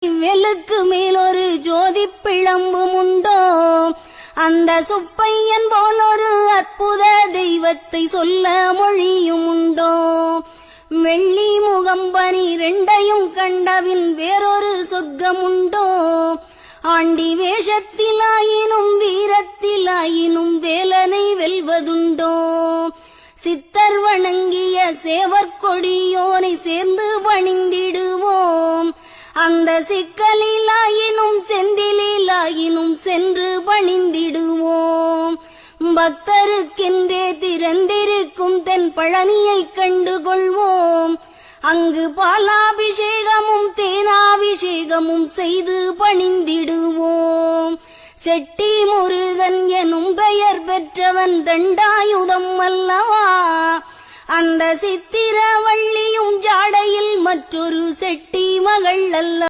வெலுக்கு மேலொரு ஜோதி பிழம்பும் உண்டோ? அந்த சுப்பையன் போல் ஒரு அற்புத தெய்வத்தை சொல்ல மொழியும் உண்டோ? வெள்ளி முகம்பனி ரெண்டையும் கண்டவின் வேறொரு சொர்க்கம் உண்டோ? ஆண்டி வேஷத்திலாயினும் வீரத்திலாயினும் வேலனை வெல்வதுண்டோ? சித்தர் வணங்கிய சேவற்கொடியோனை சேர்ந்து பணிந்திடுவோம். அந்த சிக்கலிலாயினும் செந்திலாயினும் சென்று பணிந்திடுவோம். பக்தருக்கென்றே திறந்திருக்கும் தென் பழனியை கண்டு கொள்வோம். அங்கு பாலாபிஷேகமும் தேனாபிஷேகமும் செய்து பணிந்திடுவோம். செட்டி முருகன் எனும் பெயர் பெற்றவன் தண்டாயுதம் அல்லவா? அந்த சித்திரவள்ளியும் ஜாடையில் மற்றொரு செட்டி மகள் அல்ல.